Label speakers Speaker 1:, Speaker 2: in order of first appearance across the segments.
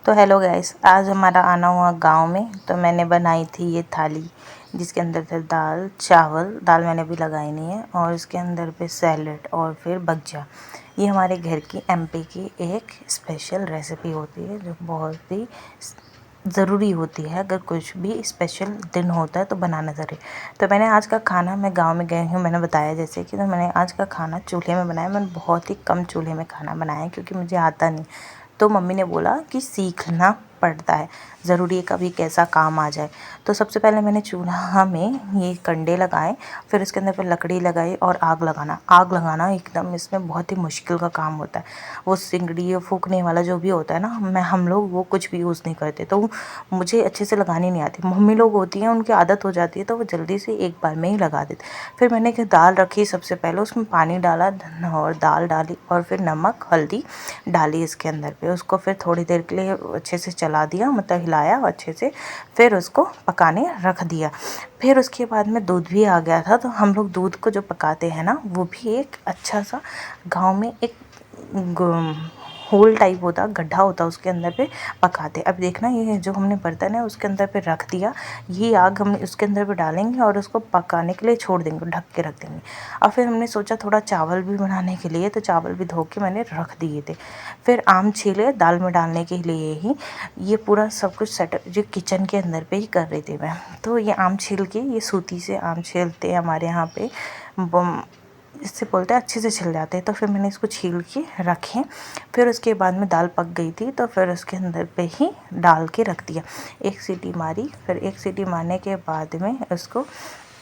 Speaker 1: तो hello guys, आज हमारा आना हुआ गांव में। तो मैंने बनाई थी ये थाली जिसके अंदर थे दाल चावल, दाल मैंने भी लगाई नहीं है, और इसके अंदर पे सैलेड और फिर भज्जा। ये हमारे घर की एमपी की एक स्पेशल रेसिपी होती है जो बहुत ही ज़रूरी होती है। अगर कुछ भी स्पेशल दिन होता है तो बनाना ज़रूरी। तो मैंने आज का खाना, मैं गांव में गई हूँ, मैंने बताया जैसे कि, तो मैंने आज का खाना चूल्हे में बनाया। मैंने बहुत ही कम चूल्हे में खाना बनाया है क्योंकि मुझे आता नहीं। तो मम्मी ने बोला कि सीखना पड़ता है, ज़रूरी है कभी कैसा काम आ जाए। तो सबसे पहले मैंने चूल्हा में ये कंडे लगाए, फिर उसके अंदर फिर लकड़ी लगाई और आग लगाना एकदम इसमें बहुत ही मुश्किल का काम होता है। वो सिंगड़ी फूकने वाला जो भी होता है ना, हम लोग वो कुछ भी यूज़ नहीं करते। तो मुझे अच्छे से लगानी नहीं आती। मम्मी लोग होती हैं, उनकी आदत हो जाती है तो वो जल्दी से एक बार में ही लगा देते। फिर मैंने दाल रखी, सबसे पहले उसमें पानी डाला और दाल डाली और फिर नमक हल्दी डाली इसके अंदर पे। उसको फिर थोड़ी देर के लिए अच्छे से चला दिया, मतलब हिलाया अच्छे से। फिर उसको पकाने रख दिया। फिर उसके बाद में दूध भी आ गया था। तो हम लोग दूध को जो पकाते हैं ना, वो भी एक अच्छा सा गांव में एक होल टाइप होता, गड्ढा होता, उसके अंदर पे पकाते। अब देखना, ये जो हमने बर्तन है उसके अंदर पे रख दिया, ये आग हम उसके अंदर पे डालेंगे और उसको पकाने के लिए छोड़ देंगे, ढक के रख देंगे। और फिर हमने सोचा थोड़ा चावल भी बनाने के लिए, तो चावल भी धो के मैंने रख दिए थे। फिर आम छीले दाल में डालने के लिए ही, ये पूरा सब कुछ सेटअप जो किचन के अंदर पे ही कर रही थी मैं। तो ये आम छील के, ये सूती से आम छीलते हैं हमारे यहाँ पे, इससे बोलते हैं अच्छे से छिल जाते हैं। तो फिर मैंने इसको छील के रखे। फिर उसके बाद में दाल पक गई थी तो फिर उसके अंदर पे ही डाल के रख दिया, एक सीटी मारी। फिर एक सीटी मारने के बाद में उसको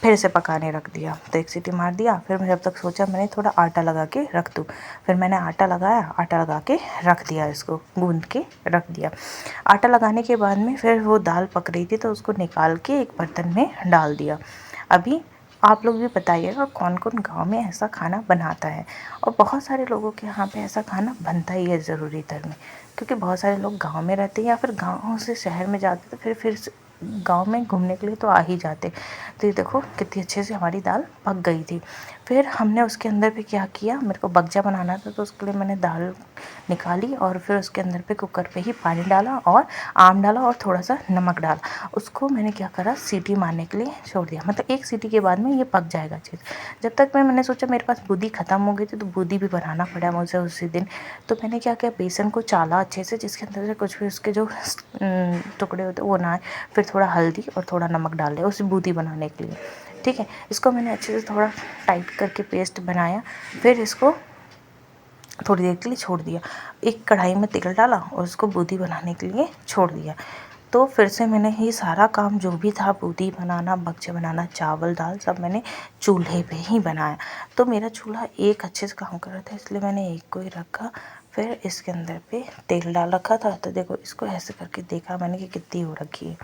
Speaker 1: फिर से पकाने रख दिया। तो एक सीटी मार दिया। फिर मैं जब तक सोचा, मैंने थोड़ा आटा लगा के रख दूँ। फिर मैंने आटा लगाया, आटा लगा के रख दिया, इसको गूंद के रख दिया। आटा लगाने के बाद में फिर वो दाल पक रही थी तो उसको निकाल के एक बर्तन में डाल दिया। अभी आप लोग भी बताइएगा कौन कौन गांव में ऐसा खाना बनाता है। और बहुत सारे लोगों के यहाँ पे ऐसा खाना बनता ही है ज़रूरी तर में, क्योंकि बहुत सारे लोग गांव में रहते हैं या फिर गांव से शहर में जाते, तो फिर गांव में घूमने के लिए तो आ ही जाते। तो ये देखो कितनी अच्छे से हमारी दाल पक गई थी। फिर हमने उसके अंदर पे क्या किया, मेरे को बगजा बनाना था तो उसके लिए मैंने दाल निकाली और फिर उसके अंदर पे कुकर पे ही पानी डाला और आम डाला और थोड़ा सा नमक डाला। उसको मैंने क्या करा, सीटी मारने के लिए छोड़ दिया। मतलब एक सीटी के बाद में ये पक जाएगा अच्छे से। जब तक मैंने सोचा मेरे पास बूंदी ख़त्म हो गई थी, तो बूंदी भी बनाना पड़ा मुझे उसी दिन। तो मैंने क्या किया, बेसन को चाला अच्छे से, जिसके अंदर से कुछ भी उसके जो टुकड़े होते वो ना आए। फिर थोड़ा हल्दी और थोड़ा नमक डाल दिया उस बूंदी बनाने के लिए। ठीक है, इसको मैंने अच्छे से थोड़ा टाइट करके पेस्ट बनाया। फिर इसको थोड़ी देर के लिए छोड़ दिया। एक कढ़ाई में तेल डाला और उसको बूंदी बनाने के लिए छोड़ दिया। तो फिर से मैंने ये सारा काम जो भी था, बूंदी बनाना, बगचे बनाना, चावल दाल, सब मैंने चूल्हे पे ही बनाया। तो मेरा चूल्हा एक अच्छे से काम कर रहा था, इसलिए मैंने एक को ही रखा। फिर इसके अंदर पे तेल डाल रखा था। तो देखो, इसको ऐसे करके देखा मैंने कि कितनी हो रखी है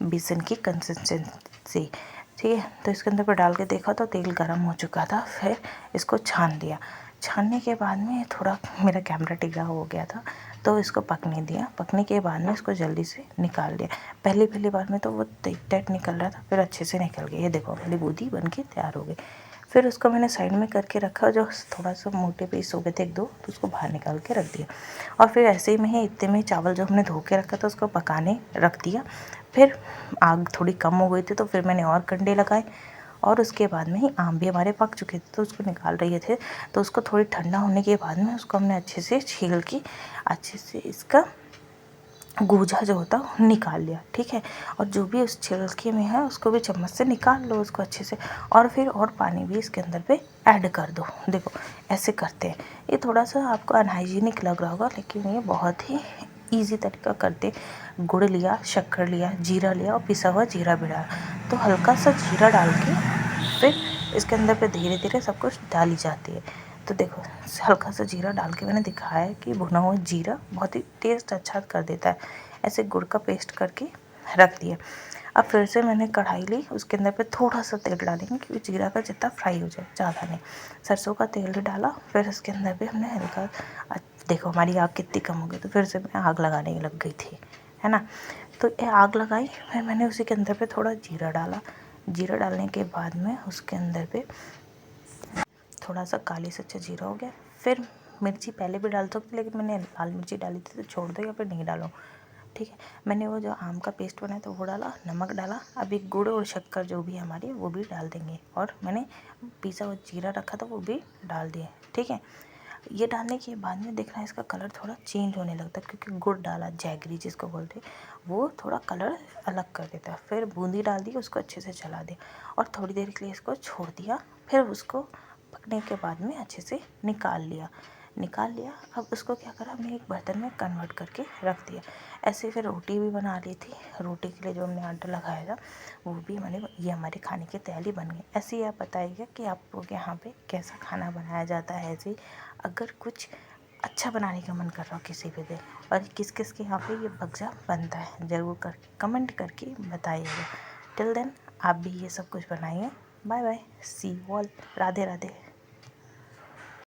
Speaker 1: बेसन की कंसिस्टेंसी। ठीक है, तो इसके अंदर पर डाल के देखा तो तेल गर्म हो चुका था। फिर इसको छान दिया। छानने के बाद में थोड़ा मेरा कैमरा टिका हो गया था, तो इसको पकने दिया। पकने के बाद में इसको जल्दी से निकाल दिया। पहली बार में तो वो टाइट निकल रहा था, फिर अच्छे से निकल गया। ये देखो मेरी बूंदी बन के तैयार हो गई। फिर उसको मैंने साइड में करके रखा, जो थोड़ा सा मोटे पीस हो गए थे एक दो, तो उसको बाहर निकाल के रख दिया। और फिर ऐसे ही में इतने में चावल जो हमने धो के रखा था उसको पकाने रख दिया। फिर आग थोड़ी कम हो गई थी तो फिर मैंने और कंडे लगाए। और उसके बाद में ही आम भी हमारे पक चुके थे तो उसको निकाल रहे थे। तो उसको थोड़ी ठंडा होने के बाद में उसको हमने अच्छे से छील के अच्छे से इसका गूजा जो होता है वो निकाल लिया। ठीक है, और जो भी उस छिलके में है उसको भी चम्मच से निकाल लो उसको अच्छे से। और फिर और पानी भी इसके अंदर पे ऐड कर दो। देखो ऐसे करते हैं। ये थोड़ा सा आपको अनहाइजीनिक लग रहा होगा, लेकिन ये बहुत ही ईजी तरीका करते। गुड़ लिया, शक्कर लिया, जीरा लिया और पिसा हुआ जीरा भी डाला। तो हल्का सा जीरा डाल के फिर इसके अंदर पे धीरे धीरे सब कुछ डाली जाती है। तो देखो हल्का सा जीरा डाल के मैंने दिखाया है कि भुना हुआ जीरा बहुत ही टेस्ट अच्छा कर देता है। ऐसे गुड़ का पेस्ट करके रख दिया। अब फिर से मैंने कढ़ाई ली, उसके अंदर पे थोड़ा सा तेल डालेंगे क्योंकि जीरा का जितना फ्राई हो जाए, ज़्यादा नहीं। सरसों का तेल डाला। फिर उसके अंदर पे हमने हल्का, देखो हमारी आग कितनी कम हो गई। तो फिर से मैं आग लगाने लग गई थी, है ना। तो ये आग लगाई, फिर मैंने उसी के अंदर पे थोड़ा जीरा डाला। जीरा डालने के बाद में उसके अंदर पे थोड़ा सा काली सच्चा जीरा हो गया। फिर मिर्ची पहले भी डाल सकते, लेकिन मैंने लाल मिर्ची डाली थी तो छोड़ दो या फिर नहीं डालो। ठीक है। मैंने वो जो आम का पेस्ट बनाया था वो डाला, नमक डाला, अभी गुड़ और शक्कर जो भी हमारी वो भी डाल देंगे, और मैंने पिसा हुआ जीरा रखा था वो भी डाल दिए। ठीक है। ये डालने के बाद में देखना इसका कलर थोड़ा चेंज होने लगता है, क्योंकि गुड़ डाला, जैगरी जिसको बोलते हैं, वो थोड़ा कलर अलग कर देता है। फिर बूंदी डाल दी, उसको अच्छे से चला दिया और थोड़ी देर के लिए इसको छोड़ दिया। फिर उसको पकने के बाद में अच्छे से निकाल लिया। अब उसको क्या करा, हमने एक बर्तन में कन्वर्ट करके रख दिया। ऐसे फिर रोटी भी बना ली थी। रोटी के लिए जो हमने आटा लगाया था वो भी मैंने, ये हमारे खाने की तैयारी बन गई। ऐसे ही आप बताइएगा कि आप लोग यहाँ पे कैसा खाना बनाया जाता है। ऐसे ही अगर कुछ अच्छा बनाने का मन कर रहा हो किसी भी दिन, और किस किस के यहाँ पे ये बगजा बनता है, ज़रूर कर कमेंट करके बताइएगा। टिल देन आप भी ये सब कुछ बनाइए। Bye bye, see you all, Radhe Radhe.